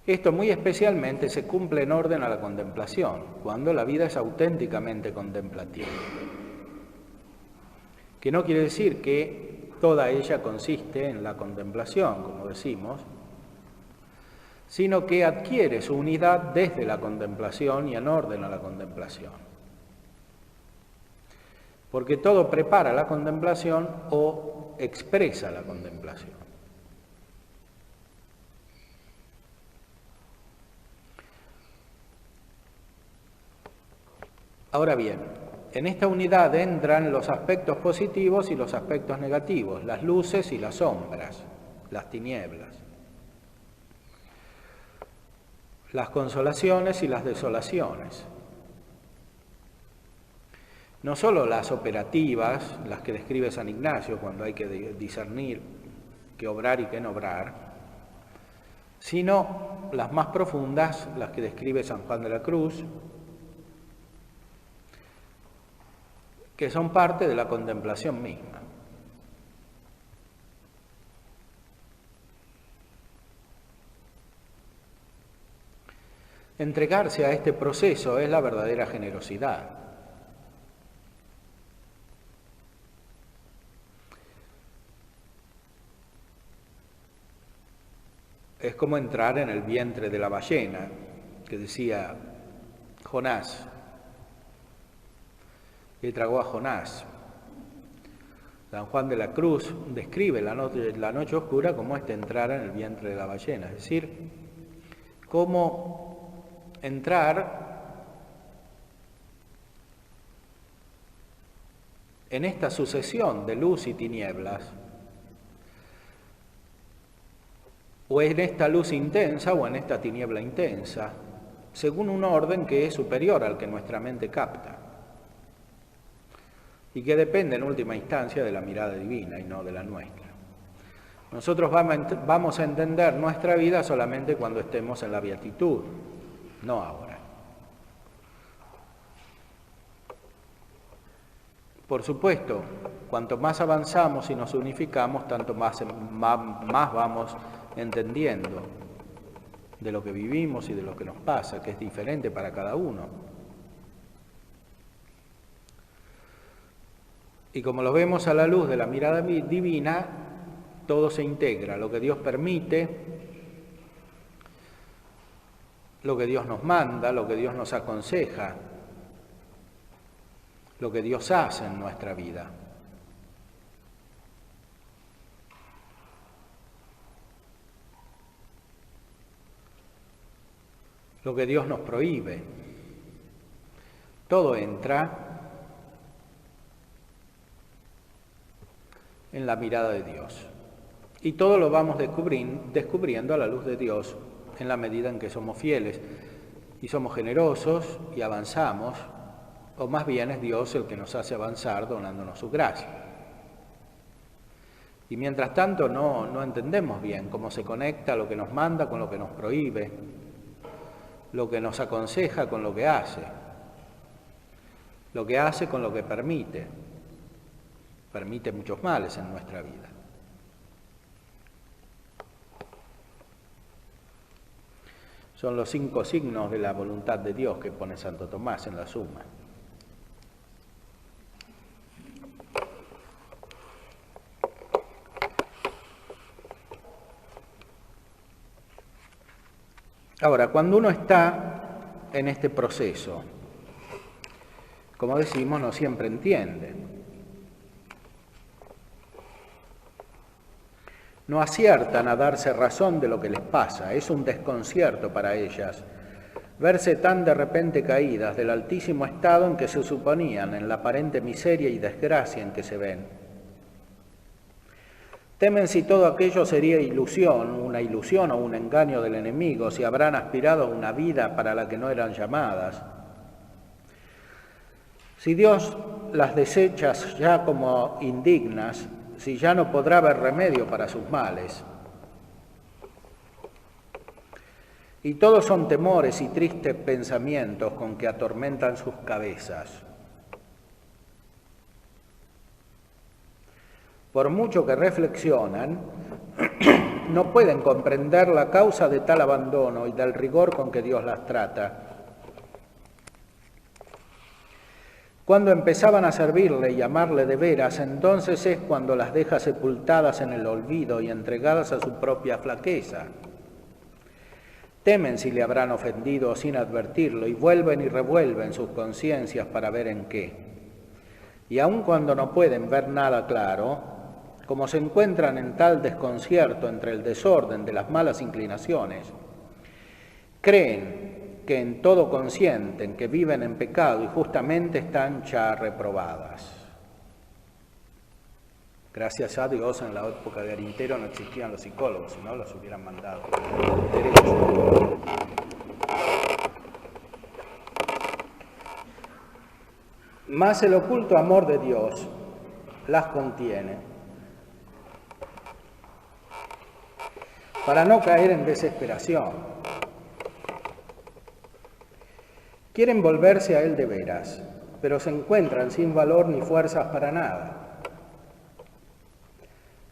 Esto muy especialmente se cumple en orden a la contemplación, cuando la vida es auténticamente contemplativa. Que no quiere decir que toda ella consiste en la contemplación, como decimos, sino que adquiere su unidad desde la contemplación y en orden a la contemplación. Porque todo prepara la contemplación o expresa la contemplación. Ahora bien, en esta unidad entran los aspectos positivos y los aspectos negativos, las luces y las sombras, las tinieblas, las consolaciones y las desolaciones. No solo las operativas, las que describe San Ignacio cuando hay que discernir qué obrar y qué no obrar, sino las más profundas, las que describe San Juan de la Cruz, que son parte de la contemplación misma. Entregarse a este proceso es la verdadera generosidad. Es como entrar en el vientre de la ballena, que decía Jonás, que tragó a Jonás. San Juan de la Cruz describe la noche oscura como entrar en el vientre de la ballena, es decir, cómo entrar en esta sucesión de luz y tinieblas, o en esta luz intensa o en esta tiniebla intensa, según un orden que es superior al que nuestra mente capta y que depende en última instancia de la mirada divina y no de la nuestra. Nosotros vamos a entender nuestra vida solamente cuando estemos en la beatitud, no ahora. Por supuesto, cuanto más avanzamos y nos unificamos, tanto más vamos entendiendo de lo que vivimos y de lo que nos pasa, que es diferente para cada uno. Y como lo vemos a la luz de la mirada divina, todo se integra, lo que Dios permite, lo que Dios nos manda, lo que Dios nos aconseja, lo que Dios hace en nuestra vida. Lo que Dios nos prohíbe. Todo entra en la mirada de Dios. Y todo lo vamos descubriendo a la luz de Dios en la medida en que somos fieles y somos generosos y avanzamos, o más bien es Dios el que nos hace avanzar donándonos su gracia. Y mientras tanto no entendemos bien cómo se conecta lo que nos manda con lo que nos prohíbe, lo que nos aconseja con lo que hace con lo que permite muchos males en nuestra vida. Son los 5 signos de la voluntad de Dios que pone Santo Tomás en la Suma. Ahora, cuando uno está en este proceso, como decimos, no siempre entiende. No aciertan a darse razón de lo que les pasa, es un desconcierto para ellas verse tan de repente caídas del altísimo estado en que se suponían, en la aparente miseria y desgracia en que se ven. Temen si todo aquello sería una ilusión o un engaño del enemigo, si habrán aspirado a una vida para la que no eran llamadas. Si Dios las desecha ya como indignas, si ya no podrá haber remedio para sus males. Y todos son temores y tristes pensamientos con que atormentan sus cabezas. Por mucho que reflexionan, no pueden comprender la causa de tal abandono y del rigor con que Dios las trata. Cuando empezaban a servirle y amarle de veras, entonces es cuando las deja sepultadas en el olvido y entregadas a su propia flaqueza. Temen si le habrán ofendido sin advertirlo y vuelven y revuelven sus conciencias para ver en qué. Y aun cuando no pueden ver nada claro, como se encuentran en tal desconcierto entre el desorden de las malas inclinaciones, creen que en todo consienten que viven en pecado y justamente están ya reprobadas. Gracias a Dios, en la época de Arintero no existían los psicólogos, si no los hubieran mandado derecho. Mas el oculto amor de Dios las contiene para no caer en desesperación. Quieren volverse a Él de veras, pero se encuentran sin valor ni fuerzas para nada.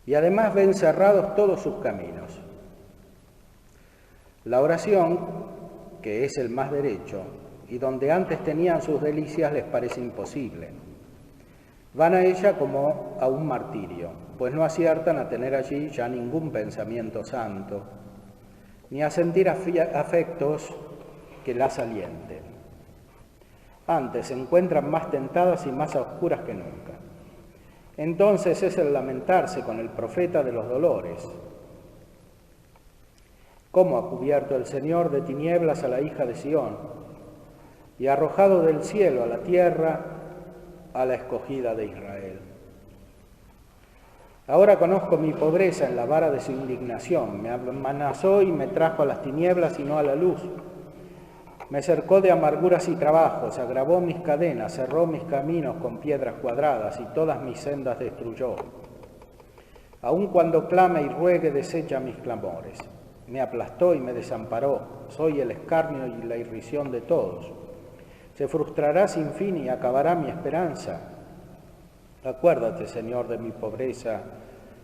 Y además ven cerrados todos sus caminos. La oración, que es el más derecho, y donde antes tenían sus delicias, les parece imposible. Van a ella como a un martirio, pues no aciertan a tener allí ya ningún pensamiento santo, ni a sentir afectos que las alienten. Antes se encuentran más tentadas y más a oscuras que nunca. Entonces es el lamentarse con el profeta de los dolores. Cómo ha cubierto el Señor de tinieblas a la hija de Sión y arrojado del cielo a la tierra a la escogida de Israel. Ahora conozco mi pobreza en la vara de su indignación. Me amenazó y me trajo a las tinieblas y no a la luz. Me cercó de amarguras y trabajos, agravó mis cadenas, cerró mis caminos con piedras cuadradas y todas mis sendas destruyó. Aun cuando clame y ruegue, desecha mis clamores. Me aplastó y me desamparó. Soy el escarnio y la irrisión de todos. Se frustrará sin fin y acabará mi esperanza. Acuérdate, Señor, de mi pobreza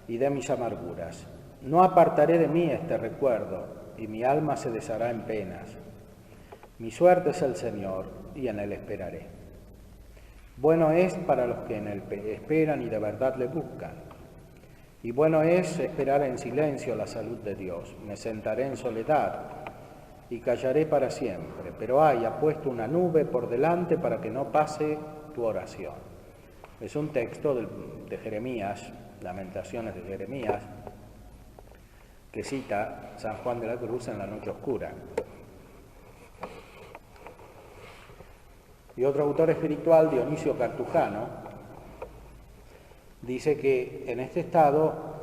y de mis amarguras. No apartaré de mí este recuerdo, y mi alma se deshará en penas. Mi suerte es el Señor, y en Él esperaré. Bueno es para los que en Él esperan y de verdad le buscan. Y bueno es esperar en silencio la salud de Dios. Me sentaré en soledad y callaré para siempre. Pero ha puesto una nube por delante para que no pase tu oración. Es un texto de Jeremías, Lamentaciones de Jeremías, que cita San Juan de la Cruz en la noche oscura. Y otro autor espiritual, Dionisio Cartujano, dice que en este estado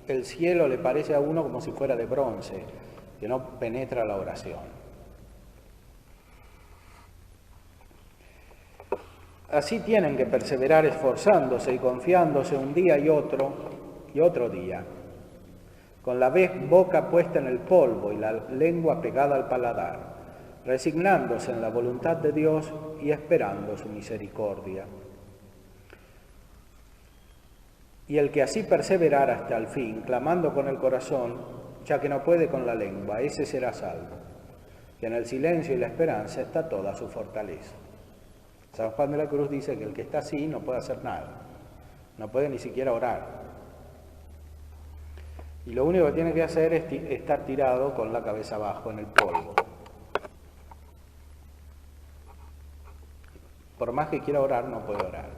el cielo le parece a uno como si fuera de bronce, que no penetra la oración. Así tienen que perseverar esforzándose y confiándose un día y otro día, con la boca puesta en el polvo y la lengua pegada al paladar, resignándose en la voluntad de Dios y esperando su misericordia. Y el que así perseverara hasta el fin, clamando con el corazón, ya que no puede con la lengua, ese será salvo, que en el silencio y la esperanza está toda su fortaleza. San Juan de la Cruz dice que el que está así no puede hacer nada, no puede ni siquiera orar. Y lo único que tiene que hacer es estar tirado con la cabeza abajo en el polvo. Por más que quiera orar, no puede orar.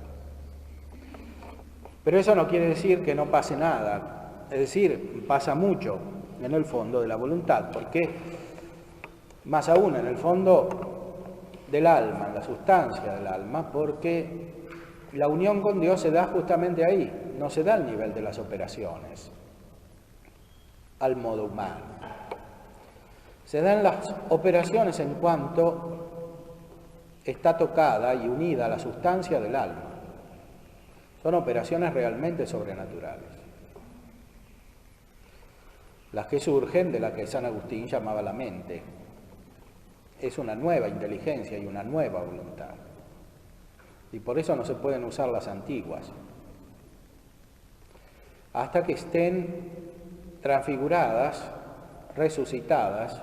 Pero eso no quiere decir que no pase nada. Es decir, pasa mucho en el fondo de la voluntad. ¿Por qué? más aún en el fondo del alma, en la sustancia del alma, porque la unión con Dios se da justamente ahí, no se da al nivel de las operaciones, al modo humano. Se dan las operaciones en cuanto está tocada y unida a la sustancia del alma. Son operaciones realmente sobrenaturales, las que surgen de la que San Agustín llamaba la mente. Es una nueva inteligencia y una nueva voluntad. Y por eso no se pueden usar las antiguas, hasta que estén transfiguradas, resucitadas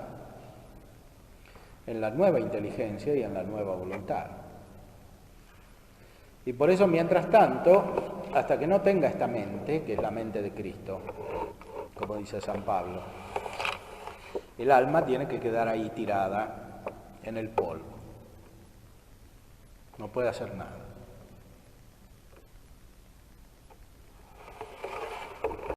en la nueva inteligencia y en la nueva voluntad. Y por eso, mientras tanto, hasta que no tenga esta mente, que es la mente de Cristo, como dice San Pablo, el alma tiene que quedar ahí tirada en el polvo. No puede hacer nada.